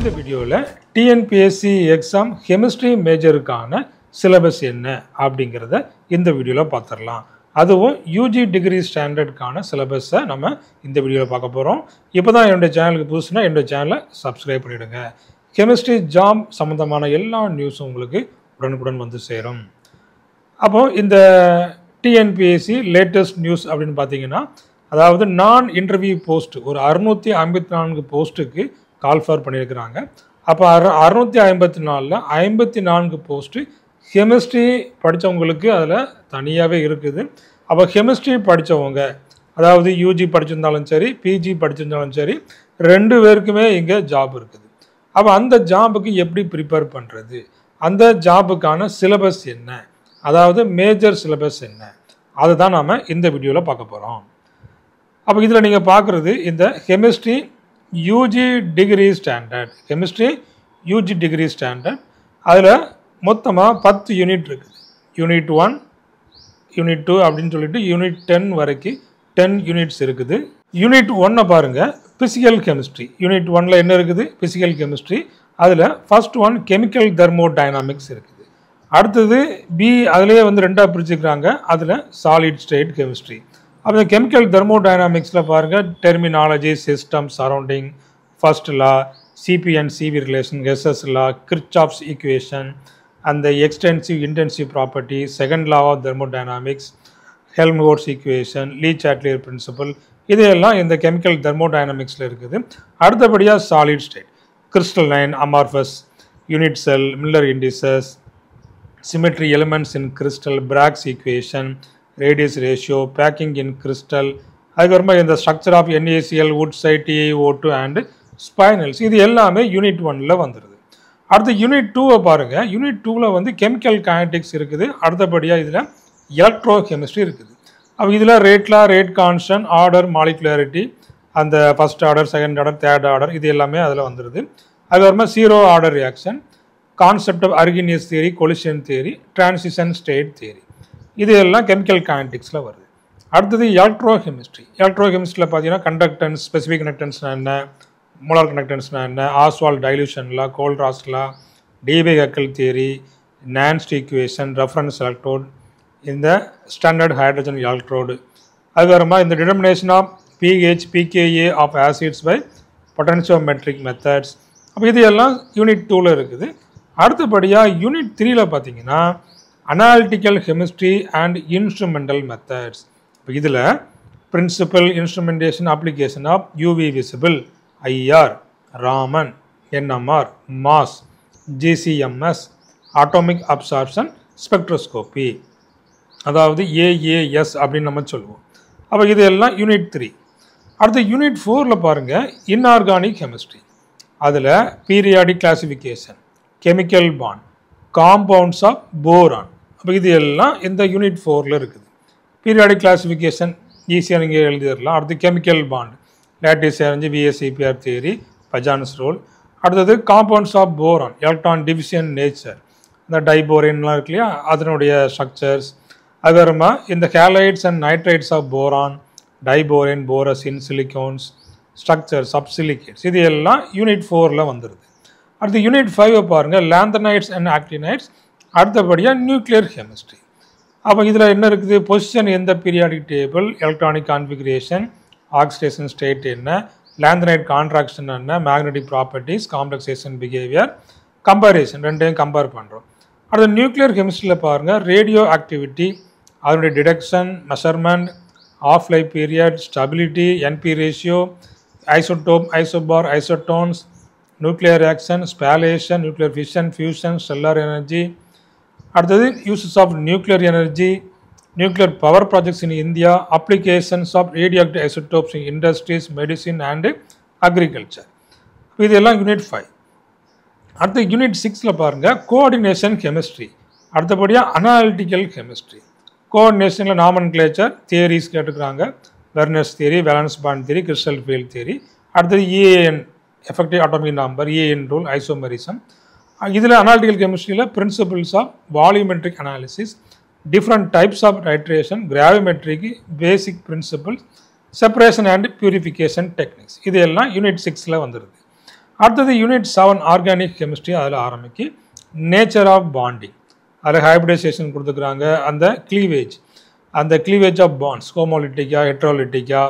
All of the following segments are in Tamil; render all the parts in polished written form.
இந்த வீடியோவில் டிஎன்பிஎஸ்சி எக்ஸாம் கெமிஸ்ட்ரி மேஜருக்கான சிலபஸ் என்ன அப்படிங்கிறத இந்த வீடியோவில் பார்த்துடலாம். அதுவும் யூஜி டிகிரி ஸ்டாண்டர்டுக்கான சிலபஸை நம்ம இந்த வீடியோவில் பார்க்க போகிறோம். இப்போ தான் என்னுடைய சேனலுக்கு புதுசுனா என்னுடைய சேனலை சப்ஸ்கிரைப் பண்ணிவிடுங்க. கெமிஸ்ட்ரி ஜாப் சம்மந்தமான எல்லா நியூஸும் உங்களுக்கு உடனுக்குடன் வந்து சேரும். அப்போது இந்த டிஎன்பிஎஸ்சி லேட்டஸ்ட் நியூஸ் அப்படின்னு பார்த்தீங்கன்னா, அதாவது நான் இன்டர்வியூ போஸ்ட் ஒரு 654 போஸ்ட்டுக்கு கால்ஃபார் பண்ணியிருக்கிறாங்க. அப்போ 654ல் 54 போஸ்ட்டு கெமிஸ்ட்ரி படித்தவங்களுக்கு அதில் தனியாகவே இருக்குது. அப்போ கெமிஸ்ட்ரி படித்தவங்க, அதாவது யூஜி படிச்சிருந்தாலும் சரி, பிஜி படிச்சிருந்தாலும் சரி, 2 பேருக்குமே இங்கே ஜாப் இருக்குது. அப்போ அந்த ஜாபுக்கு எப்படி ப்ரிப்பேர் பண்ணுறது, அந்த ஜாபுக்கான சிலபஸ் என்ன, அதாவது மேஜர் சிலபஸ் என்ன, அதை தான் நாம் இந்த வீடியோவில் பார்க்க போகிறோம். அப்போ இதில் நீங்கள் பார்க்குறது இந்த chemistry UG degree standard, chemistry UG degree standard. அதில் மொத்தமாக 10 யூனிட் இருக்குது. யூனிட் 1, யூனிட் 2 அப்படின்னு சொல்லிட்டு யூனிட் 10 வரைக்கும் 10 யூனிட்ஸ் இருக்குது. யூனிட் 1 பாருங்கள், ஃபிசிக்கல் கெமிஸ்ட்ரி. யூனிட் 1ல் என்ன இருக்குது? Physical chemistry. அதில் ஃபர்ஸ்ட் ஒன் கெமிக்கல் தெர்மோடைனாமிக்ஸ் இருக்குது. அடுத்தது பி, அதிலேயே வந்து 2ஆக பிரிச்சுக்கிறாங்க. அதில் சாலிட் ஸ்டேட் கெமிஸ்ட்ரி. அப்போ கெமிக்கல் தெர்மோடைனாமிக்ஸில் பாருங்கள், terminology, system, surrounding, first law, CP and CV relation, SS law, Kirchhoff's equation, அந்த extensive intensive property, second law of thermodynamics, Helmholtz equation, Le Chatelier principle, இதையெல்லாம் இந்த கெமிக்கல் தெர்மோடைனாமிக்ஸில் இருக்குது. அடுத்தபடியாக solid state, crystalline, amorphous, unit cell, Miller indices, symmetry elements in crystal, பிராக்ஸ் equation, radius ratio, packing in crystal, அதுக்கப்புறமா இந்த structure of NaCl, wurtzite, TiO2 and spinels, இது எல்லாமே யூனிட் 1ல் வந்துடுது. அடுத்து யூனிட் 2 பாருங்கள். யூனிட் 2ல் வந்து கெமிக்கல் கைனடிக்ஸ் இருக்குது. அடுத்தபடியாக இதில் எலக்ட்ரோ கெமிஸ்ட்ரி இருக்குது. அப்போ இதில் ரேட்லா, ரேட் கான்ஸ்டன்ட், ஆர்டர், மாலிகுலாரிட்டி, அந்த first order, second order, third order, இது எல்லாமே அதில் வந்துடுது. அதுக்கப்புறமா zero order reaction, concept of Arrhenius theory, collision theory, transition state theory, இது எல்லாம் கெமிக்கல் கைனடிக்ஸில் வருது. அடுத்தது எலக்ட்ரோ கெமிஸ்ட்ரி. எலக்ட்ரோ கெமிஸ்ட்ரியில் பார்த்தீங்கன்னா கண்டக்டன்ஸ், ஸ்பெசிஃபிக் கண்டக்டன்ஸ்னா என்ன, மோலார் கண்டக்டன்ஸ்னா என்ன, Ostwald dilution law, Kohlrausch law, Debye Huckel theory, Nernst equation, reference electrode, இந்த ஸ்டாண்டர்ட் ஹைட்ரஜன் எலக்ட்ரோடு, அதுக்கப்புறமா இந்த determination of pH, pKa of acids by potentiometric methods. அப்போ இது எல்லாம் யூனிட் 2ல் இருக்குது. அடுத்தபடியாக யூனிட் 3ல் பார்த்தீங்கன்னா analytical chemistry and instrumental methods. இப்போ இதில் principle, instrumentation, application of UV visible, IR, Raman, NMR, mass, GCMS, atomic absorption spectroscopy, அதாவது AAS அப்படின்னு நம்ம சொல்லுவோம். அப்போ இது எல்லாம் யூனிட் 3. அடுத்து யூனிட் 4ல் பாருங்கள், இன்ஆர்கானிக் கெமிஸ்ட்ரி. அதில் periodic classification, chemical bond, compounds of boron. அப்போ இது எல்லாம் இந்த யூனிட் 4ல் இருக்குது. பீரியாடிக் கிளாசிஃபிகேஷன் ஈஸியாக நீங்கள் எழுதிடலாம். அடுத்து chemical bond, lattice arrange, VSEPR theory, Fajans rule. அடுத்தது compounds of boron, electron division nature, இந்த டைபோரேன்லாம் இருக்கு இல்லையா, அதனுடைய ஸ்ட்ரக்சர்ஸ். அதுக்கப்புறமா இந்த halides and nitrides of boron, diborane, borazine, silicones, structure, subsilicates, இது எல்லாம் யூனிட் 4ல் வந்துடுது. அடுத்து யூனிட் 5 பாருங்கள், லேந்தனைட்ஸ் அண்ட் ஆக்டினைட்ஸ். அடுத்தபடியாக நியூக்ளியர் கெமிஸ்ட்ரி. அப்போ இதில் என்ன இருக்குது? பொசிஷன் எந்த periodic table, electronic configuration, oxidation state என்ன, லேந்தனைட் கான்ட்ராக்ஷன் என்ன, மேக்னெட்டிக் ப்ராப்பர்ட்டிஸ், காம்ப்ளெக்சேஷன் பிஹேவியர், கம்பேரிசன், ரெண்டையும் கம்பேர் பண்ணுறோம். அடுத்து நியூக்ளியர் கெமிஸ்ட்ரியில் பாருங்கள், ரேடியோ ஆக்டிவிட்டி, அதனுடைய detection, measurement, half life period, stability, NP ratio, isotope, isobar, isotones, nuclear reaction, spallation, nuclear fission, fusion, stellar energy. அடுத்தது uses of nuclear energy, nuclear power projects in India, applications of radioactive isotopes in industries, medicine and agriculture. இதெல்லாம் யூனிட் 5. அடுத்து யூனிட் 6ல் பாருங்கள், கோஆர்டினேஷன் கெமிஸ்ட்ரி. அடுத்தபடியாக அனாலிட்டிக்கல் கெமிஸ்ட்ரி. கோஆர்டினேஷனில் நாமன்கிளேச்சர் தியரிஸ் கேட்டுக்கிறாங்க, Werner's theory, valence bond theory, crystal field theory. அடுத்தது EAN, effective atomic number, EAN rule, isomerism. இதில் அனாலிட்டிக்கல் கெமிஸ்ட்ரியில் principles of volumetric analysis, different types of titration, gravimetric, basic principles, separation and purification techniques. இது எல்லாம் யூனிட் 6ல வந்துருது. அடுத்தது யூனிட் 7 ஆர்கானிக் கெமிஸ்ட்ரி. அதில் ஆரம்பிக்கு நேச்சர் ஆஃப் பாண்டிங், அதில் ஹைபிரிடைசேஷன் கொடுத்துக்கிறாங்க. அந்த கிளீவேஜ் ஆஃப் பாண்ட்ஸ், ஹோமோலிட்டிக்கா ஹெட்ரோலிட்டிக்கா,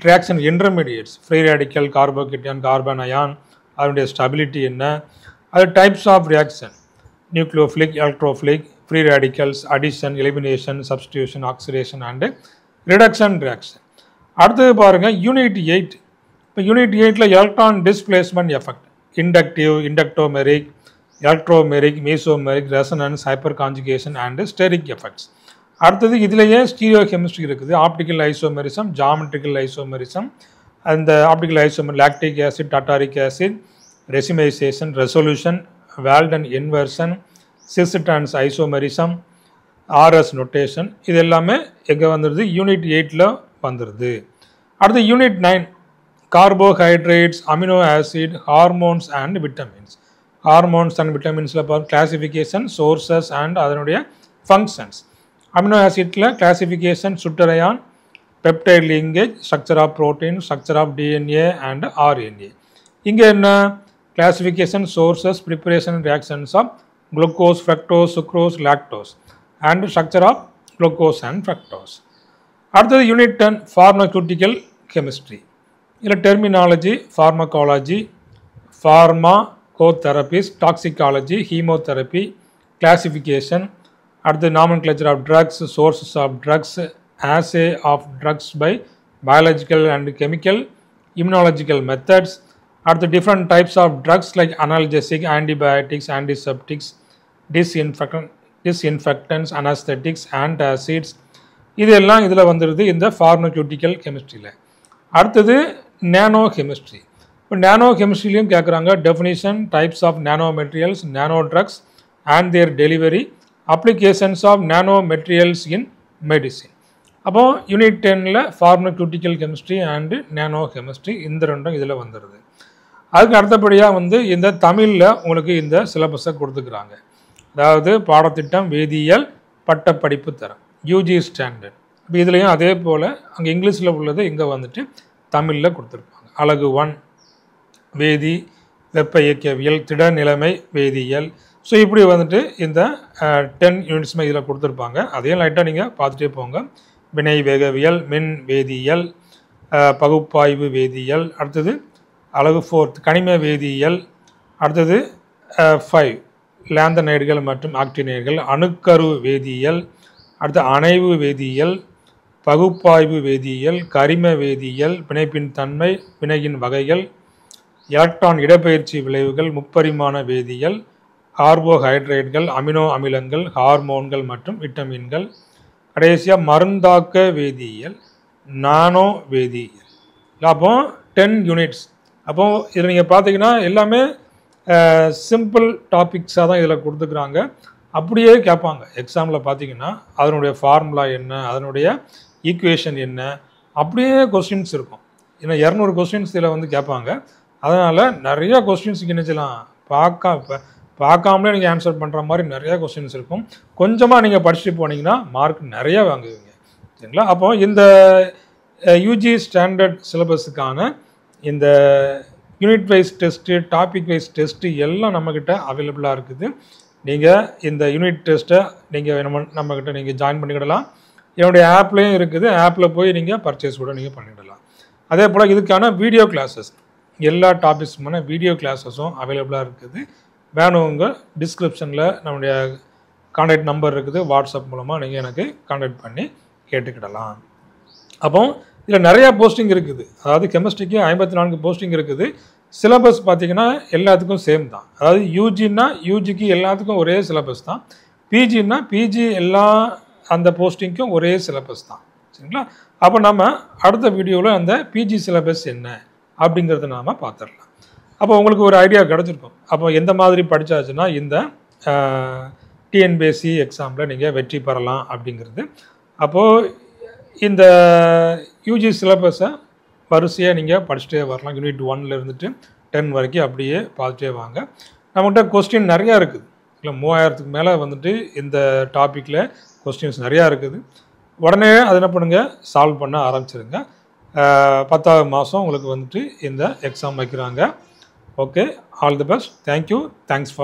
reaction intermediates, free radical, carbocation, carbanion, அதனுடைய ஸ்டெபிலிட்டி என்ன, அது types of reaction, nucleophilic, electrophilic, free radicals, addition, elimination, substitution, oxidation and reduction reaction. அடுத்தது பாருங்கள் யூனிட் 8. இப்போ யூனிட் 8ல் electron displacement effect, inductive, inductomeric, electromeric, mesomeric, resonance, hyperconjugation and steric effects. அடுத்தது இதிலேயே ஸ்டீரியோ கெமிஸ்ட்ரி இருக்குது, ஆப்டிக்கல் ஐசோமெரிசம், ஜாமெட்ரிக்கல் ஐசோமெரிசம், அந்த optical isomer lactic acid, tartaric acid, racemisation, resolution, Walden inversion, cis trans isomerism, RS notation, இது எல்லாமே எங்கே வந்துடுது? யூனிட் 8ல் வந்துடுது. அடுத்து unit 9 carbohydrates, amino acid, hormones and vitamins. Hormones and விட்டமின்ஸில் பார்த்து கிளாசிஃபிகேஷன், சோர்சஸ் அண்ட் அதனுடைய ஃபங்க்ஷன்ஸ். அமினோ ஆசிட்டில் classification, zwitterion, peptide linkage, structure of protein, structure of DNA and RNA. இங்கே என்ன classification, sources, preparation, reactions of glucose, fructose, sucrose, lactose and structure of glucose and fructose. அடுத்தது யூனிட் 10 ஃபார்மக்யூட்டிக்கல் கெமிஸ்ட்ரி. இதில் terminology, pharmacology, pharmacotherapies, toxicology, chemotherapy, classification, அடுத்து nomenclature of drugs, sources of drugs, assay of drugs by biological and chemical, immunological methods, are the different types of drugs like analgesic, antibiotics, antiseptics, disinfectants, anesthetics, antacids. இதெல்லாம் இதில் வந்துடுது இந்த ஃபார்மக்யூட்டிக்கல் கெமிஸ்ட்ரியில். அடுத்தது நேனோ கெமிஸ்ட்ரி. இப்போ நேனோ கெமிஸ்ட்ரிலையும் கேட்குறாங்க definition, types of nano materials, nano drugs and their delivery, applications of nano materials in medicine. அப்போ யூனிட் 10ல் pharmaceutical chemistry and nano chemistry இந்த ரெண்டும் இதில் வந்துடுது. அதுக்கு அடுத்தபடியாக இந்த தமிழில் உங்களுக்கு இந்த சிலபஸை கொடுத்துக்கிறாங்க. அதாவது பாடத்திட்டம் வேதியியல் பட்டப்படிப்பு தரம் யூஜி ஸ்டாண்டர்ட். இப்போ இதுலேயும் அதே போல் அங்கே இங்கிலீஷில் உள்ளது இங்கே வந்துட்டு தமிழில் கொடுத்துருப்பாங்க. அலகு 1 வேதி வெப்ப இயக்கவியல், திட நிலைமை வேதியியல். ஸோ இப்படி வந்துட்டு இந்த 10 யூனிட்ஸுமே இதில் கொடுத்துருப்பாங்க. அதையும் லைட்டாக நீங்கள் பார்த்துட்டே போங்க. வினை வேகவியல், மின் வேதியியல், பகுப்பாய்வு வேதியியல், அடுத்தது அலகு 4 கனிம வேதியியல், அடுத்தது 5 லேந்தனைடுகள் மற்றும் ஆக்டினைடுகள், அணுக்கரு வேதியியல், அடுத்து அணைவு வேதியியல், பகுப்பாய்வு வேதியியல், கரிம வேதியியல், பிணைப்பின் தன்மை, வினையின் வகைகள், எலக்ட்ரான் இடப்பெயர்ச்சி விளைவுகள், முப்பரிமாண வேதியியல், கார்போஹைட்ரேட்கள், அமினோ அமிலங்கள், ஹார்மோன்கள் மற்றும் விட்டமின்கள், கடைசியாக மருந்தாக்க வேதியியல், நானோ வேதியியல். அப்போ 10 யூனிட்ஸ். அப்போ இதில் நீங்கள் பார்த்தீங்கன்னா எல்லாமே சிம்பிள் டாபிக்ஸாக தான் இதில் கொடுத்துக்கிறாங்க. அப்படியே கேட்பாங்க எக்ஸாமில் பார்த்தீங்கன்னா அதனுடைய ஃபார்முலா என்ன, அதனுடைய ஈக்குவேஷன் என்ன, அப்படியே கொஸ்டின்ஸ் இருக்கும். ஏன்னா 200 கொஸ்டின்ஸ் இதில் கேட்பாங்க. அதனால் நிறையா கொஸ்டின்ஸ் நினைச்சலாம் பார்க்காமலே நீங்கள் ஆன்சர் பண்ணுற மாதிரி நிறையா கொஸ்டின்ஸ் இருக்கும். கொஞ்சமாக நீங்கள் படிச்சுட்டு போனீங்கன்னா மார்க் நிறையா வாங்குவீங்க. சரிங்களா? அப்போ இந்த யூஜி ஸ்டாண்டர்ட் சிலபஸுக்கான இந்த unit wise test, topic wise test எல்லாம் நம்மக்கிட்ட அவைலபிளாக இருக்குது. நீங்கள் இந்த யூனிட் டெஸ்ட்டை நீங்கள் நம்மக்கிட்ட நீங்கள் ஜாயின் பண்ணிக்கிடலாம். என்னுடைய ஆப்லேயும் இருக்குது. ஆப்பில் போய் நீங்கள் பர்ச்சேஸ் கூட நீங்கள் பண்ணிவிடலாம். அதே போல் இதுக்கான வீடியோ கிளாஸஸ், எல்லா டாபிக்ஸுமான வீடியோ கிளாஸஸும் அவைலபிளாக இருக்குது. வேணுங்க டிஸ்கிரிப்ஷனில் நம்முடைய கான்டாக்ட் நம்பர் இருக்குது. வாட்ஸ்அப் மூலமாக நீங்கள் எனக்கு கான்டாக்ட் பண்ணி கேட்டுக்கிடலாம். அப்போ இதில் நிறையா போஸ்டிங் இருக்குது. அதாவது கெமிஸ்ட்ரிக்கு 54 போஸ்டிங் இருக்குது. சிலபஸ் பார்த்திங்கன்னா எல்லாத்துக்கும் சேம் தான். அதாவது யூஜின்னா யூஜிக்கு எல்லாத்துக்கும் ஒரே சிலபஸ் தான். பிஜின்னா பிஜி எல்லா அந்த போஸ்டிங்க்கும் ஒரே சிலபஸ் தான். சரிங்களா? அப்போ நம்ம அடுத்த வீடியோவில் அந்த பிஜி சிலபஸ் என்ன அப்படிங்கிறத நாம் பார்த்துடலாம். அப்போ உங்களுக்கு ஒரு ஐடியா கிடச்சிருக்கும். அப்போ எந்த மாதிரி படித்தாச்சுன்னா இந்த டிஎன்பிஎஸ்சி எக்ஸாமில் நீங்கள் வெற்றி பெறலாம் அப்படிங்கிறது. அப்போது இந்த யூஜி சிலபஸை வரிசையாக நீங்கள் படிச்சுட்டே வரலாம். யூனிட் 1ல் இருந்துட்டு 10 வரைக்கும் அப்படியே பார்த்துட்டே வாங்க. நம்மகிட்ட கொஸ்டின் நிறையா இருக்குது. இல்லை 3000க்கு மேலே இந்த டாப்பிக்கில் கொஸ்டின்ஸ் நிறையா இருக்குது. உடனே அதை என்ன பண்ணுங்கள், சால்வ் பண்ண ஆரம்பிச்சிருங்க. 10வது மாதம் உங்களுக்கு இந்த எக்ஸாம் வைக்கிறாங்க. Okay, all the best. Thank you. Thanks for